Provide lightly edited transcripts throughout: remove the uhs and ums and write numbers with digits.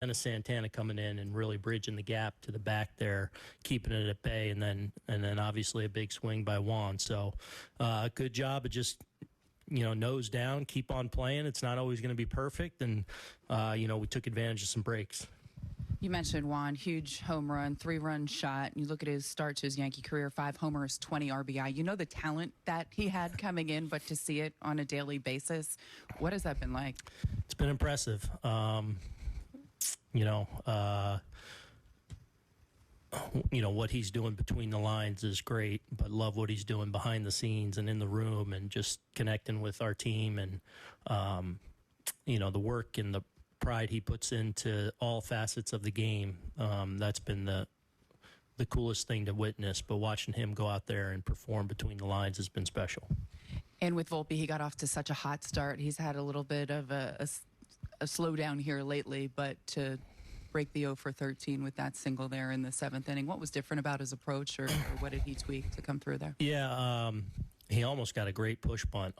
Dennis Santana coming in and really bridging the gap to the back there, keeping it at bay, and then obviously a big swing by Juan. So good job of just nose down, keep on playing. It's not always going to be perfect, and we took advantage of some breaks. You mentioned Juan, huge home run, 3-run shot. You look at his start to his Yankee career, 5 homers, 20 RBI. You know the talent that he had coming in, but to see it on a daily basis, what has that been like? It's been impressive. What he's doing between the lines is great, but love what he's doing behind the scenes and in the room and just connecting with our team and, the work and the pride he puts into all facets of the game. That's been the coolest thing to witness, but watching him go out there and perform between the lines has been special. And with Volpe, he got off to such a hot start. He's had a little bit of a slowdown here lately, but to break the 0 for 13 with that single there in the 7th inning, what was different about his approach, or what did he tweak to come through there? Yeah, he almost got a great push bunt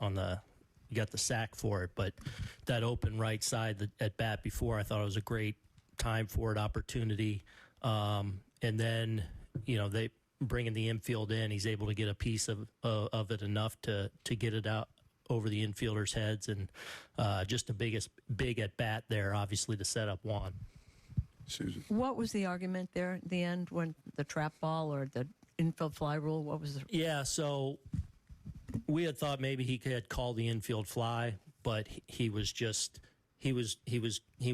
he got the sack for it, but that open right side at bat before, I thought it was a great time for it, opportunity. And then, they bringing the infield in, he's able to get a piece of it enough to get it out over the infielders' heads, and just a big at bat there, obviously, to set up Juan. Susan. What was the argument there at the end when the trap ball or the infield fly rule? What was the... Yeah, so we had thought maybe he had called the infield fly, but he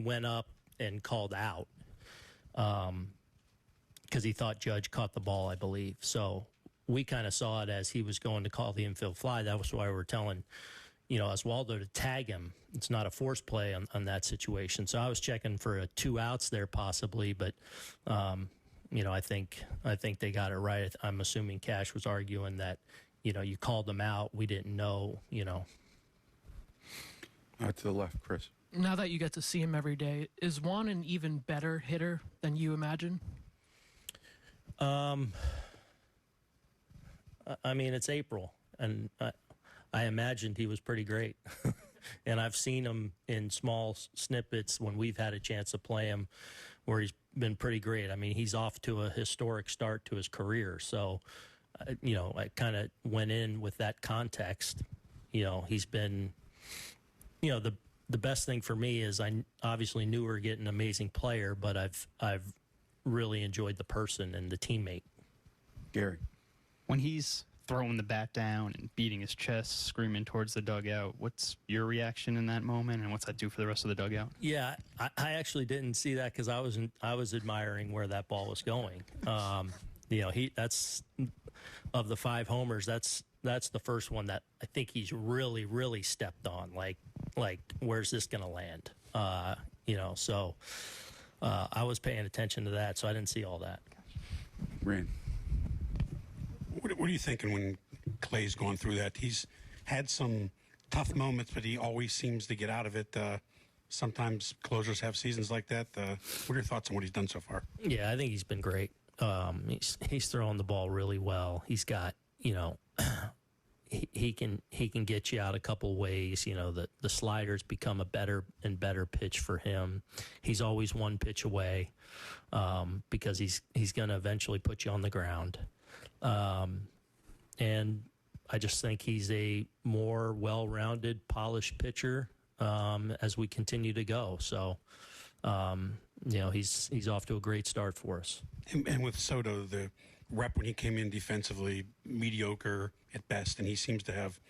went up and called out because he thought Judge caught the ball, I believe. So we kind of saw it as he was going to call the infield fly. That was why we were telling Oswaldo to tag him. It's not a force play on that situation. So I was checking for 2 outs there possibly, but I think they got it right. I'm assuming Cash was arguing that you called them out. We didn't know. To the left, Chris. Now that you get to see him every day, is Juan an even better hitter than you imagine? It's April, and I imagined he was pretty great. And I've seen him in small snippets when we've had a chance to play him where he's been pretty great. He's off to a historic start to his career. So, I kind of went in with that context. He's been, the best thing for me is I obviously knew we were getting an amazing player, but I've really enjoyed the person and the teammate. Gary. When he's throwing the bat down and beating his chest, screaming towards the dugout, what's your reaction in that moment, and what's that do for the rest of the dugout? Yeah, I actually didn't see that because I was admiring where that ball was going. That's of the 5 homers, that's the first one that I think he's really, really stepped on. Like where's this going to land? So I was paying attention to that, so I didn't see all that. Rand. What are you thinking when Clay's going through that? He's had some tough moments, but he always seems to get out of it. Sometimes closers have seasons like that. What are your thoughts on what he's done so far? Yeah, I think he's been great. He's throwing the ball really well. He's got, he can get you out a couple ways. The sliders become a better and better pitch for him. He's always one pitch away because he's going to eventually put you on the ground. And I just think he's a more well-rounded, polished pitcher as we continue to go. So, he's off to a great start for us. And with Soto, the rep when he came in defensively, mediocre at best, and he seems to have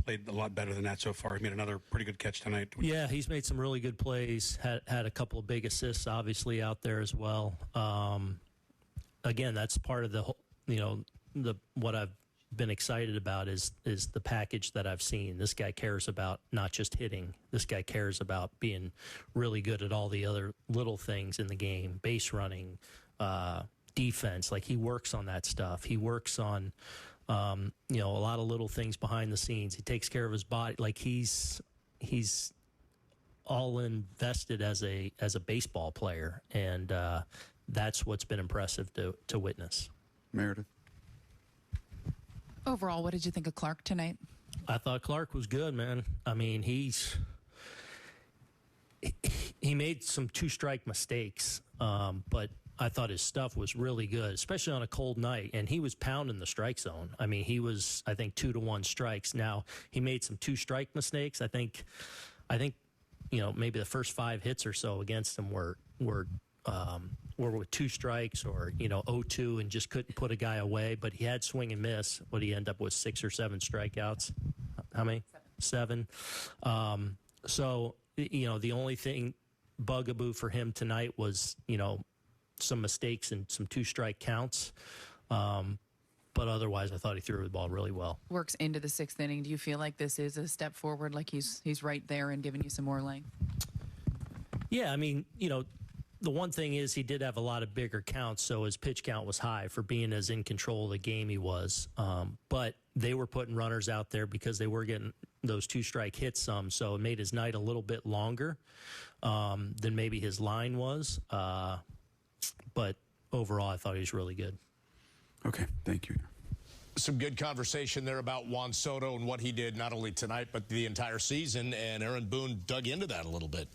played a lot better than that so far. He made another pretty good catch tonight. Yeah, he's made some really good plays, had a couple of big assists, obviously, out there as well. Again, that's part of the whole, what I've been excited about is the package that I've seen. This guy cares about not just hitting. This guy cares about being really good at all the other little things in the game, base running, defense. Like, he works on that stuff. He works on, a lot of little things behind the scenes. He takes care of his body. Like, he's all invested as a baseball player, and that's what's been impressive to witness. Meredith. Overall, what did you think of Clark tonight? I thought Clark was good, man. I mean, he he made some 2-strike mistakes, but I thought his stuff was really good, especially on a cold night. And he was pounding the strike zone. I mean, he was, I think, 2-to-1 strikes. Now, he made some 2-strike mistakes. I think, maybe the first 5 hits or so against him were with 2 strikes or 0-2 and just couldn't put a guy away. But he had swing and miss. What he end up with 6 or 7 strikeouts. How many? 7. So the only bugaboo for him tonight was some mistakes and some 2-strike counts. But otherwise, I thought he threw the ball really well. Works into the 6th inning. Do you feel like this is a step forward, like he's right there and giving you some more length? Yeah, I mean, the one thing is he did have a lot of bigger counts, so his pitch count was high for being as in control of the game he was. But they were putting runners out there because they were getting those 2-strike hits some, so it made his night a little bit longer than maybe his line was. But overall, I thought he was really good. Okay, thank you. Some good conversation there about Juan Soto and what he did not only tonight but the entire season, and Aaron Boone dug into that a little bit.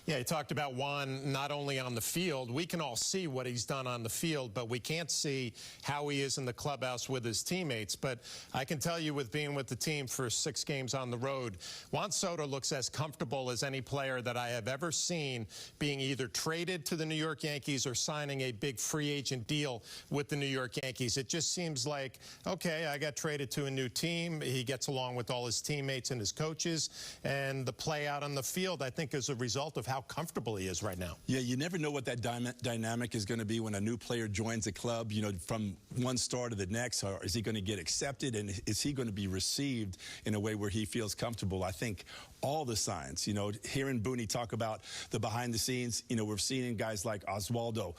Yeah, he talked about Juan not only on the field. We can all see what he's done on the field, but we can't see how he is in the clubhouse with his teammates. But I can tell you, with being with the team for 6 games on the road, Juan Soto looks as comfortable as any player that I have ever seen being either traded to the New York Yankees or signing a big free agent deal with the New York Yankees. It just seems like, okay, I got traded to a new team. He gets along with all his teammates and his coaches, and the play out on the field, I think, is a result of how comfortable he is right now. Yeah, you never know what that dynamic is going to be when a new player joins a club, from one star to the next. Or is he going to get accepted, and is he going to be received in a way where he feels comfortable? I think all the signs, hearing Boone talk about the behind the scenes, we're seeing guys like Oswaldo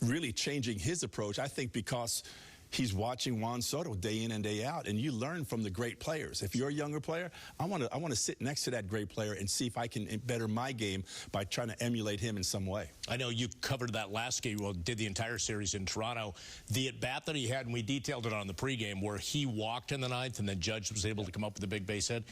really changing his approach, I think, because he's watching Juan Soto day in and day out, and you learn from the great players. If you're a younger player, I want to sit next to that great player and see if I can better my game by trying to emulate him in some way. I know you covered that last game, did the entire series in Toronto. The at-bat that he had, and we detailed it on the pregame, where he walked in the 9th and then Judge was able to come up with a big base hit.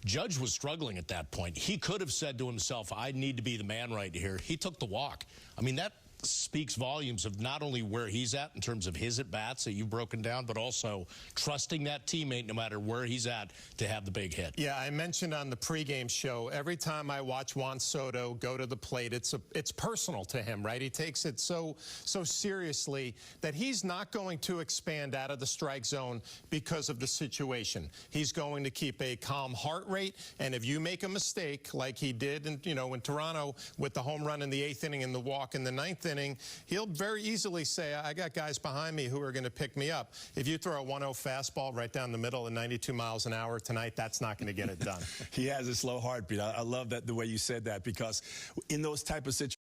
Judge was struggling at that point. He could have said to himself, I need to be the man right here. He took the walk. I mean, that speaks volumes of not only where he's at in terms of his at-bats that you've broken down, but also trusting that teammate no matter where he's at to have the big hit. Yeah, I mentioned on the pregame show, every time I watch Juan Soto go to the plate, it's personal to him, right? He takes it so seriously that he's not going to expand out of the strike zone because of the situation. He's going to keep a calm heart rate, and if you make a mistake like he did in Toronto with the home run in the 8th inning and the walk in the 9th inning, he'll very easily say, I got guys behind me who are going to pick me up. If you throw a 1-0 fastball right down the middle at 92 miles an hour tonight, that's not going to get it done. He has a slow heartbeat. I love that the way you said that, because in those type of situations,